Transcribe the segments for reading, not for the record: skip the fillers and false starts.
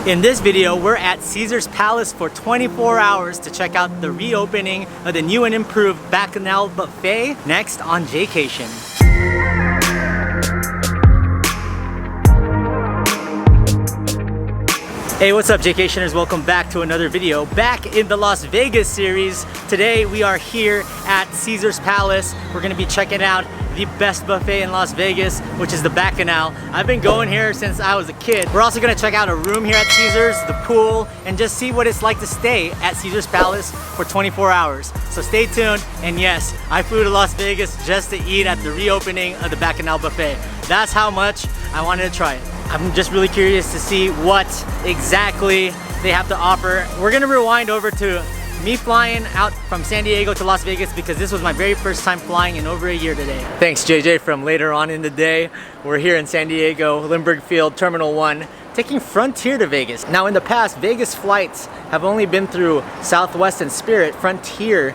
In this video, we're at Caesar's Palace for 24 hours to check out the reopening of the new and improved Bacchanal Buffet next on Jaycation. Hey, what's up, Jaycationers? Welcome back to another video. Back in the Las Vegas series. Today we are here at Caesar's Palace. We're gonna be checking out the best buffet in Las Vegas, which is the Bacchanal. I've been going here since I was a kid. We're also gonna check out a room here at Caesar's, the pool, and just see what it's like to stay at Caesar's Palace for 24 hours. So stay tuned, and yes, I flew to Las Vegas just to eat at the reopening of the Bacchanal Buffet. That's how much I wanted to try it. I'm just really curious to see what exactly they have to offer. We're gonna rewind over to me flying out from San Diego to Las Vegas because this was my very first time flying in over a year today. Thanks JJ from later on in the day. We're here in San Diego, Lindbergh Field, Terminal 1, taking Frontier to Vegas. Now in the past, Vegas flights have only been through Southwest and Spirit. Frontier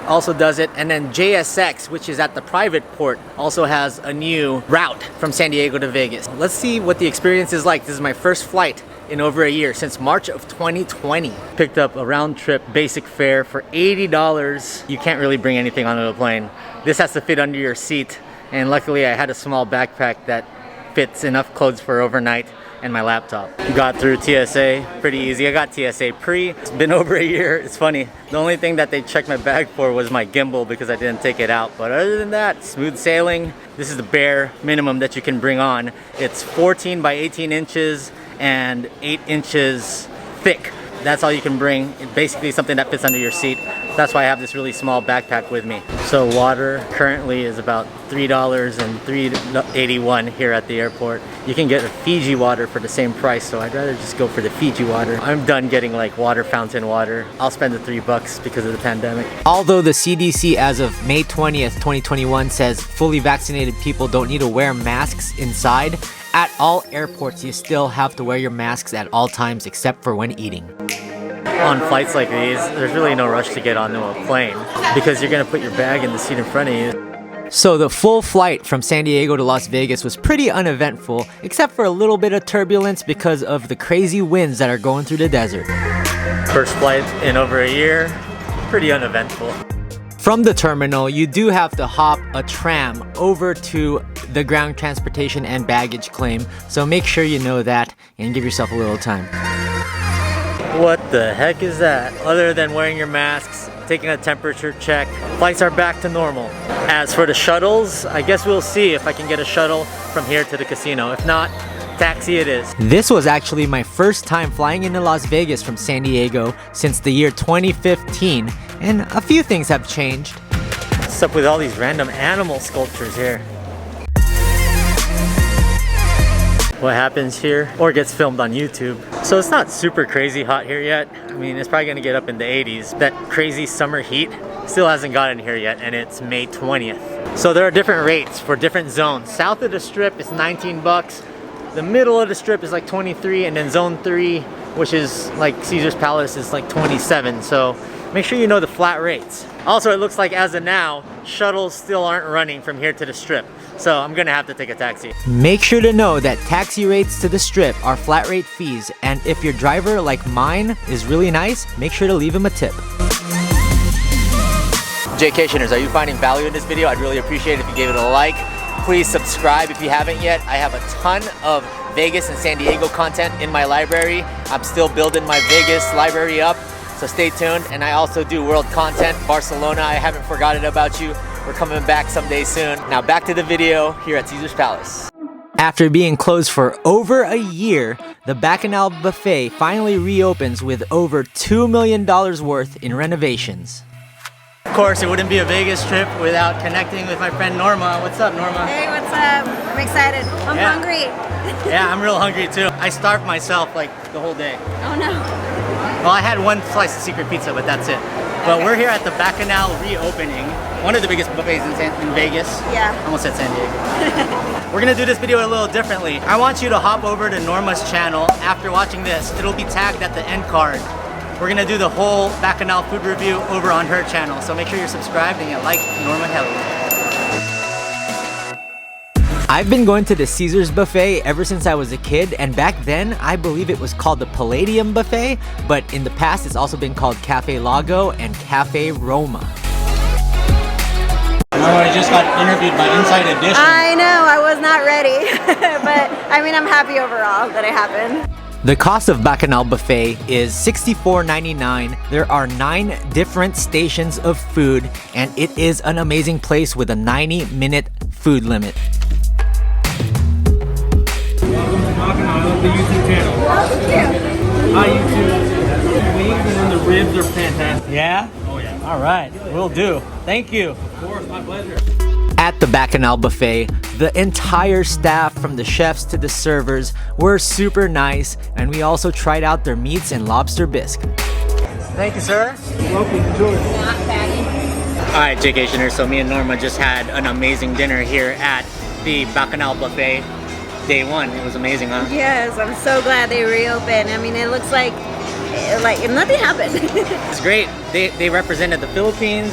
also does it, and then JSX, which is at the private port, also has a new route from San Diego to Vegas. Let's see what the experience is like. This is my first flight in over a year, since March of 2020. Picked up a round trip basic fare for $80. You can't really bring anything onto the plane. This has to fit under your seat, and luckily I had a small backpack that fits enough clothes for overnight and my laptop. Got through TSA pretty easy. I got TSA pre. It's been over a year. It's funny. The only thing that they checked my bag for was my gimbal because I didn't take it out. But other than that, smooth sailing. This is the bare minimum that you can bring on. It's 14 by 18 inches and 8 inches thick. That's all you can bring. It's basically something that fits under your seat. That's why I have this really small backpack with me. So water currently is about $3 and $3.81 here at the airport. You can get a Fiji water for the same price, so I'd rather just go for the Fiji water. I'm done getting like fountain water. I'll spend the $3 because of the pandemic. Although the CDC as of May 20th, 2021 says fully vaccinated people don't need to wear masks inside, at all airports you still have to wear your masks at all times except for when eating. On flights like these, there's really no rush to get onto a plane because you're gonna put your bag in the seat in front of you. So the full flight from San Diego to Las Vegas was pretty uneventful, except for a little bit of turbulence because of the crazy winds that are going through the desert. First flight in over a year, pretty uneventful. From the terminal, you do have to hop a tram over to the ground transportation and baggage claim, so make sure you know that and give yourself a little time. What the heck is that? Other than wearing your masks, taking a temperature check, flights are back to normal. As for the shuttles, I guess we'll see if I can get a shuttle from here to the casino. If not, taxi it is. This was actually my first time flying into Las Vegas from San Diego since the year 2015, and a few things have changed. What's up with all these random animal sculptures here? What happens here or gets filmed on YouTube. So it's not super crazy hot here yet. I mean, it's probably gonna get up in the 80s. That crazy summer heat still hasn't gotten here yet, and it's May 20th. So there are different rates for different zones. South of the strip is 19 bucks. The middle of the strip is like 23, and then zone 3, which is like Caesar's Palace, is like 27. So make sure you know the flat rates. Also, it looks like as of now, shuttles still aren't running from here to the strip. So I'm gonna have to take a taxi. Make sure to know that taxi rates to the strip are flat rate fees, and if your driver, like mine, is really nice, make sure to leave him a tip. Jaycationers, are you finding value in this video? I'd really appreciate it if you gave it a like. Please subscribe if you haven't yet. I have a ton of Vegas and San Diego content in my library. I'm still building my Vegas library up, so stay tuned. And I also do world content. Barcelona, I haven't forgotten about you. We're coming back someday soon. Now back to the video here at Caesar's Palace. After being closed for over a year, the Bacchanal Buffet finally reopens with over $2 million worth in renovations. Of course, it wouldn't be a Vegas trip without connecting with my friend Norma. What's up, Norma? Hey, what's up? I'm excited. I'm hungry. Yeah, I'm real hungry too. I starved myself like the whole day. Oh no. Well, I had one slice of secret pizza, but that's it. But we're here at the Bacchanal reopening, one of the biggest buffets in Vegas. Yeah. I almost said San Diego. We're gonna do this video a little differently. I want you to hop over to Norma's channel after watching this. It'll be tagged at the end card. We're gonna do the whole Bacchanal food review over on her channel, so make sure you're subscribed and you like Norma Geli. I've been going to the Caesars Buffet ever since I was a kid, and back then I believe it was called the Palladium Buffet, but in the past it's also been called Cafe Lago and Cafe Roma. I just got interviewed by Inside Edition. I know, I was not ready. But I mean, I'm happy overall that it happened. The cost of Bacchanal Buffet is $64.99. There are 9 different stations of food, and it is an amazing place with a 90-minute food limit. Welcome to Bacchanal. I love the YouTube channel. Oh, thank you. Hi, YouTube. The wings and then the ribs are fantastic. Yeah? Oh, yeah. All right, will do. Thank you. Of course, my pleasure. At the Bacchanal Buffet, the entire staff from the chefs to the servers were super nice, and we also tried out their meats and lobster bisque. Thank you, sir. Welcome. Enjoy. All right, Jaycationers, so me and Norma just had an amazing dinner here at the Bacchanal Buffet. Day 1, it was amazing, huh? Yes, I'm so glad they reopened. I mean, it looks like nothing happened. It's great. They represented the Philippines,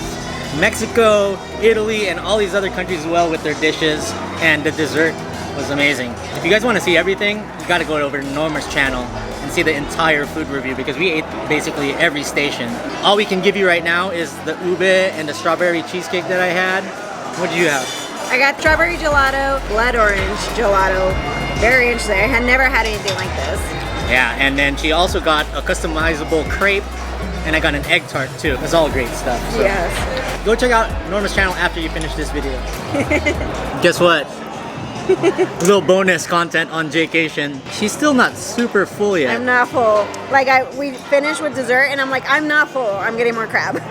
Mexico, Italy, and all these other countries as well with their dishes, and the dessert was amazing. If you guys want to see everything, you got to go over to Norma's channel and see the entire food review because we ate basically every station. All we can give you right now is the ube and the strawberry cheesecake that I had. What did you have? I got strawberry gelato, blood orange gelato. Very interesting. I had never had anything like this. Yeah, and then she also got a customizable crepe, and I got an egg tart too. It's all great stuff. So Yes. go check out Norma's channel after you finish this video. Guess what? A little bonus content on Jaycation. She's still not super full yet. I'm not full. Like we finished with dessert and I'm like, I'm not full. I'm getting more crab.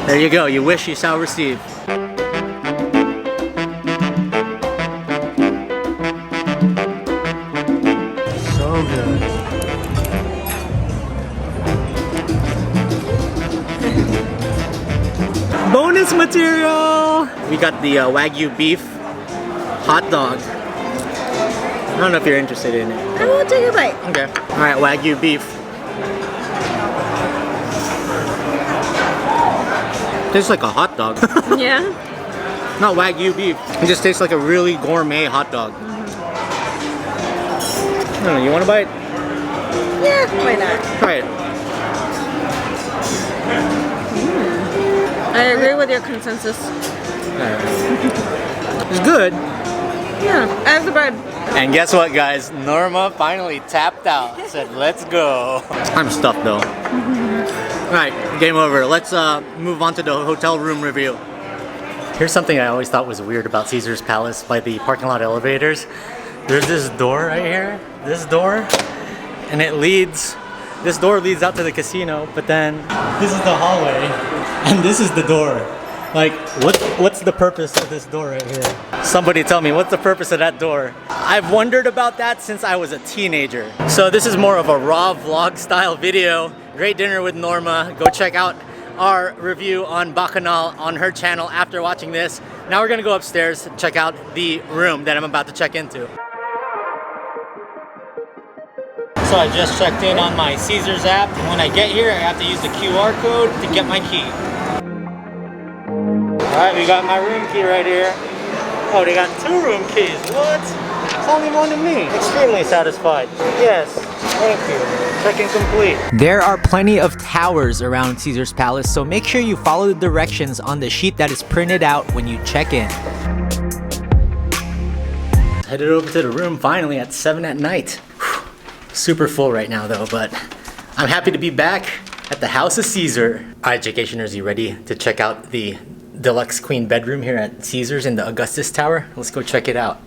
There you go. You wish you shall receive. So good. Bonus material! We got the Wagyu beef hot dog. I don't know if you're interested in it. I will take a bite. Okay. Alright, Wagyu beef. Tastes like a hot dog. Yeah. Not Wagyu beef. It just tastes like a really gourmet hot dog. I don't know, you want a bite? Yeah, why not? Try it. I agree with your consensus. It's good. Yeah, as the bread. And guess what, guys? Norma finally tapped out. Said, let's go. I'm stuffed though. Alright, game over. Let's move on to the hotel room review. Here's something I always thought was weird about Caesars Palace by the parking lot elevators. There's this door right here. This door. And this door leads out to the casino, but then this is the hallway. And this is the door. Like, what's the purpose of this door right here? Somebody tell me, what's the purpose of that door? I've wondered about that since I was a teenager. So this is more of a raw vlog style video. Great dinner with Norma. Go check out our review on Bacchanal on her channel after watching this. Now we're gonna go upstairs and check out the room that I'm about to check into. So I just checked in on my Caesars app. When I get here, I have to use the QR code to get my key. Alright, we got my room key right here. Oh, they got 2 room keys. What? It's only one to me. Extremely satisfied. Yes, thank you. Check-in complete. There are plenty of towers around Caesars Palace, so make sure you follow the directions on the sheet that is printed out when you check in. Headed over to the room finally at 7 at night. Whew. Super full right now though, but I'm happy to be back at the House of Caesar. Alright, Jaycationers, you ready to check out the deluxe queen bedroom here at Caesars in the Augustus Tower? Let's go check it out.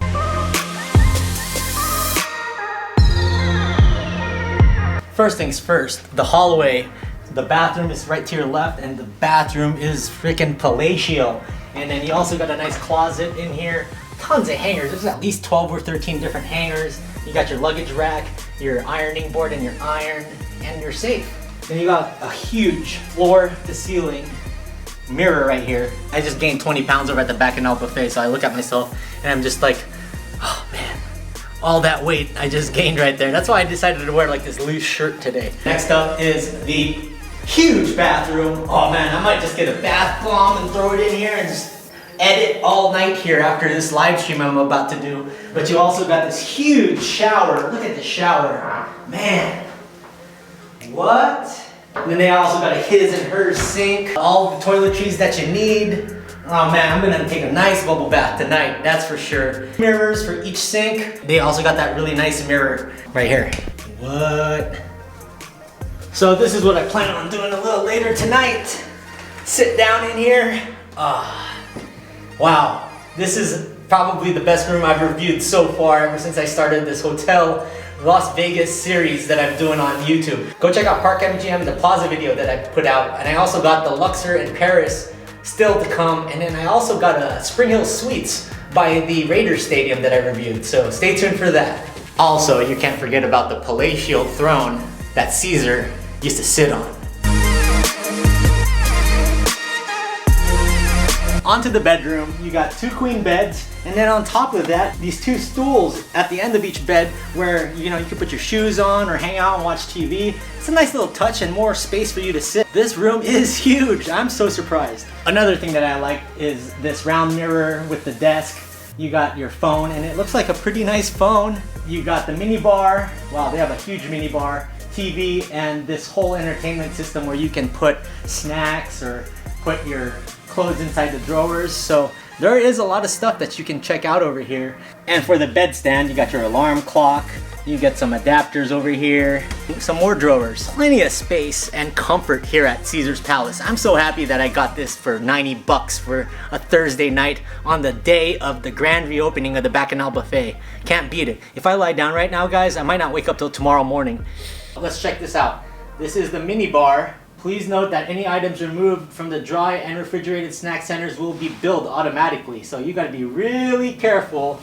First things first, the hallway. The bathroom is right to your left, and the bathroom is freaking palatial. And then you also got a nice closet in here. Tons of hangers. There's at least 12 or 13 different hangers. You got your luggage rack, your ironing board and your iron, and your safe. Then you got a huge floor-to-ceiling mirror right here. I just gained 20 pounds over at the Bacchanal Buffet, so I look at myself and I'm just like, oh man, all that weight I just gained right there. That's why I decided to wear like this loose shirt today. Next up is the huge bathroom. Oh man, I might just get a bath bomb and throw it in here and just edit all night here after this live stream I'm about to do. But you also got this huge shower. Look at the shower. Man. What? And then they also got a his and hers sink. All the toiletries that you need. Oh man, I'm gonna take a nice bubble bath tonight, that's for sure. Mirrors for each sink. They also got that really nice mirror right here. What? So this is what I plan on doing a little later tonight. Sit down in here. Wow, this is probably the best room I've reviewed so far ever since I started this hotel Las Vegas series that I'm doing on YouTube. Go check out Park MGM, the Plaza video that I put out. And I also got the Luxor in Paris still to come. And then I also got a Spring Hill Suites by the Raiders Stadium that I reviewed. So stay tuned for that. Also, you can't forget about the palatial throne that Caesar used to sit on. Onto the bedroom, you got 2 queen beds, and then on top of that, these 2 stools at the end of each bed where you can put your shoes on or hang out and watch TV. It's a nice little touch and more space for you to sit. This room is huge. I'm so surprised. Another thing that I like is this round mirror with the desk. You got your phone, and it looks like a pretty nice phone. You got the mini bar. Wow, they have a huge mini bar, TV, and this whole entertainment system where you can put snacks or put your clothes inside the drawers. So there is a lot of stuff that you can check out over here. And for the bed stand, you got your alarm clock. You get some adapters over here, some more drawers. Plenty of space and comfort here at Caesar's Palace. I'm so happy that I got this for 90 bucks for a Thursday night on the day of the grand reopening of the Bacchanal Buffet. Can't beat it. If I lie down right now, guys, I might not wake up till tomorrow morning. Let's check this out. This is the mini bar. Please note that any items removed from the dry and refrigerated snack centers will be billed automatically. So you gotta be really careful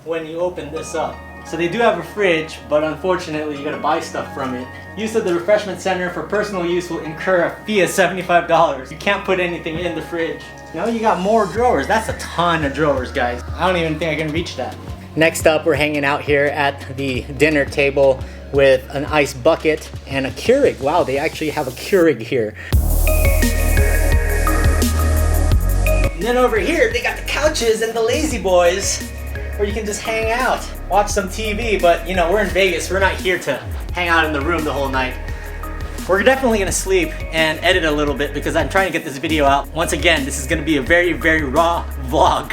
when you open this up. So they do have a fridge, but unfortunately you gotta buy stuff from it. Use of the refreshment center for personal use will incur a fee of $75. You can't put anything in the fridge. You got more drawers. That's a ton of drawers, guys. I don't even think I can reach that. Next up, we're hanging out here at the dinner table with an ice bucket and a Keurig. Wow, they actually have a Keurig here. And then over here, they got the couches and the lazy boys where you can just hang out, watch some TV, but we're in Vegas. We're not here to hang out in the room the whole night. We're definitely gonna sleep and edit a little bit because I'm trying to get this video out. Once again, this is gonna be a very, very raw vlog.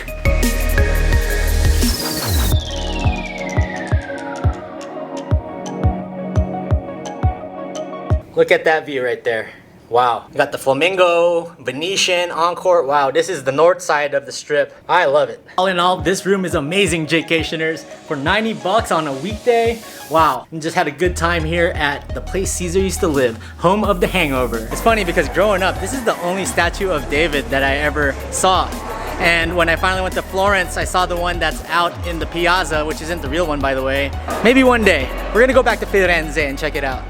Look at that view right there. Wow. You got the Flamingo, Venetian, Encore. Wow, this is the north side of the strip. I love it. All in all, this room is amazing, Jaycationers. For 90 bucks on a weekday, wow. And just had a good time here at the place Caesar used to live, home of the Hangover. It's funny because growing up, this is the only statue of David that I ever saw. And when I finally went to Florence, I saw the one that's out in the Piazza, which isn't the real one, by the way. Maybe one day. We're gonna go back to Firenze and check it out.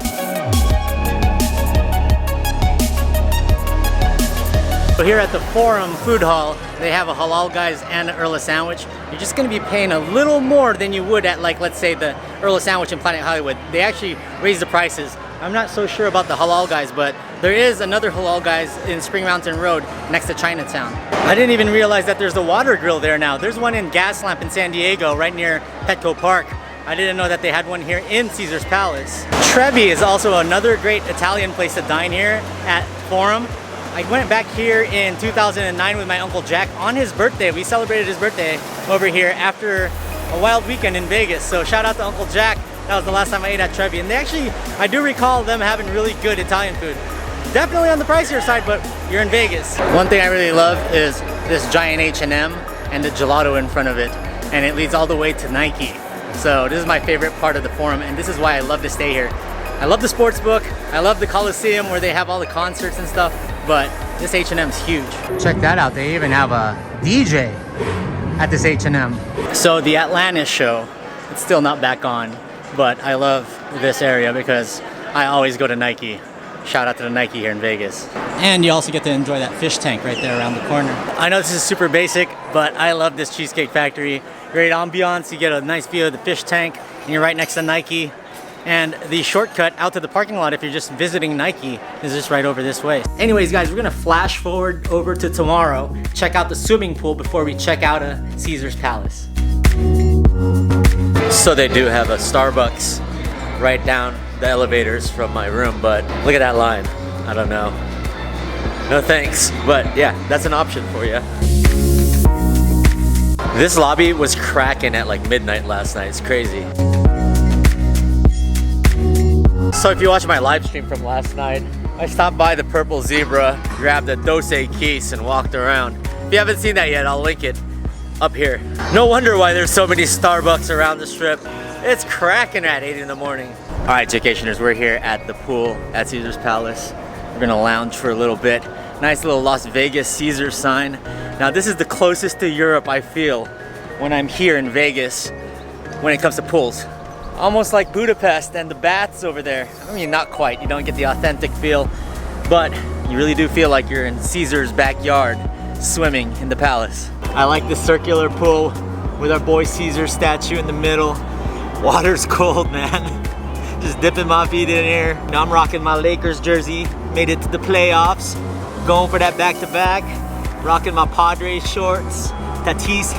So here at the Forum Food Hall, they have a halal guys and an Earl of Sandwich. You're just gonna be paying a little more than you would at, like, let's say the Earl of Sandwich in Planet Hollywood. They actually raised the prices. I'm not so sure about the halal guys, but there is another halal guys in Spring Mountain Road next to Chinatown. I didn't even realize that there's a water grill there now. There's one in Gaslamp in San Diego, right near Petco Park. I didn't know that they had one here in Caesar's Palace. Trevi is also another great Italian place to dine here at Forum. I went back here in 2009 with my Uncle Jack on his birthday. We celebrated his birthday over here after a wild weekend in Vegas. So shout out to Uncle Jack. That was the last time I ate at Trevi. And they actually, I do recall them having really good Italian food. Definitely on the pricier side, but you're in Vegas. One thing I really love is this giant H&M and the gelato in front of it. And it leads all the way to Nike. So this is my favorite part of the Forum, and this is why I love to stay here. I love the sports book. I love the Coliseum where they have all the concerts and stuff. But this H&M's huge. Check that out. They even have a DJ at this H&M. So the Atlantis show, it's still not back on, but I love this area because I always go to Nike. Shout out to the Nike here in Vegas. And you also get to enjoy that fish tank right there around the corner. I know this is super basic, but I love this Cheesecake Factory. Great ambiance. You get a nice view of the fish tank, and you're right next to Nike. And the shortcut out to the parking lot if you're just visiting Nike is just right over this way. Anyways, guys, we're gonna flash forward over to tomorrow, check out the swimming pool before we check out a Caesar's Palace. So they do have a Starbucks right down the elevators from my room, but look at that line. I don't know. No thanks, but yeah, that's an option for you. This lobby was cracking at like midnight last night. It's crazy. So if you watch my live stream from last night, I stopped by the Purple Zebra, grabbed a Jaycation and walked around. If you haven't seen that yet, I'll link it up here. No wonder why there's so many Starbucks around the strip. It's cracking at 8 in the morning. All right, Jaycationers, we're here at the pool at Caesar's Palace. We're gonna lounge for a little bit. Nice little Las Vegas Caesar sign. Now this is the closest to Europe I feel when I'm here in Vegas when it comes to pools. Almost like Budapest and the baths over there. I mean, not quite, you don't get the authentic feel, but you really do feel like you're in Caesar's backyard swimming in the palace. I like the circular pool with our boy Caesar statue in the middle. Water's cold, man. Just dipping my feet in here. Now I'm rocking my Lakers jersey. Made it to the playoffs. Going for that back-to-back. Rocking my Padres shorts. Tatis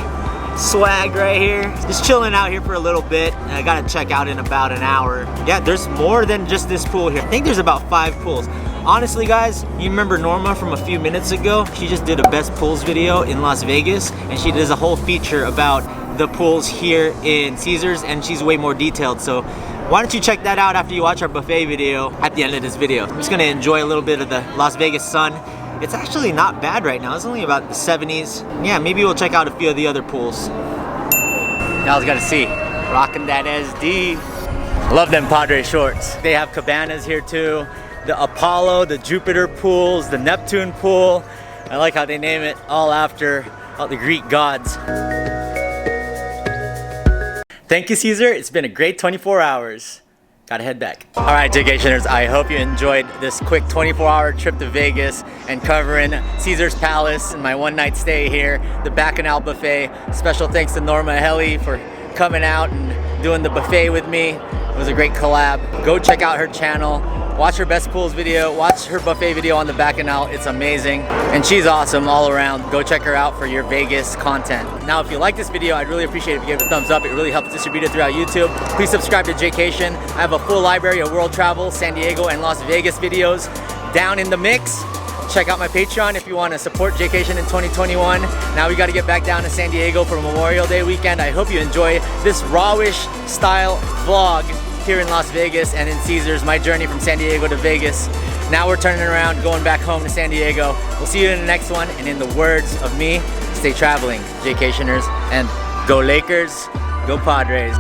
swag right here. Just chilling out here for a little bit. And I gotta check out in about an hour. Yeah, there's more than just this pool here. I think there's about 5 pools. Honestly, guys, you remember Norma from a few minutes ago? She just did a best pools video in Las Vegas, and she does a whole feature about the pools here in Caesars, and she's way more detailed. So why don't you check that out after you watch our buffet video at the end of this video. I'm just gonna enjoy a little bit of the Las Vegas sun. It's actually not bad right now. It's only about the 70s. Yeah, maybe we'll check out a few of the other pools. Y'all's gotta see. Rocking that SD. Love them Padre shorts. They have cabanas here too. The Apollo, the Jupiter pools, the Neptune pool. I like how they name it all after all the Greek gods. Thank you, Caesar. It's been a great 24 hours. Gotta head back. All right, Jaycationers, I hope you enjoyed this quick 24-hour trip to Vegas and covering Caesar's Palace and my one-night stay here, the Bacchanal Buffet. Special thanks to Norma Geli for coming out and doing the buffet with me. It was a great collab. Go check out her channel. Watch her best pools video, watch her buffet video on the Bacchanal. It's amazing. And she's awesome all around. Go check her out for your Vegas content. Now, if you like this video, I'd really appreciate it if you gave it a thumbs up. It really helps distribute it throughout YouTube. Please subscribe to Jaycation. I have a full library of world travel, San Diego, and Las Vegas videos down in the mix. Check out my Patreon if you want to support Jaycation in 2021. Now we got to get back down to San Diego for Memorial Day weekend. I hope you enjoy this rawish style vlog here in Las Vegas and in Caesars, my journey from San Diego to Vegas. Now we're turning around, going back home to San Diego. We'll see you in the next one, and in the words of me, stay traveling, Jaycationers, and go Lakers, go Padres.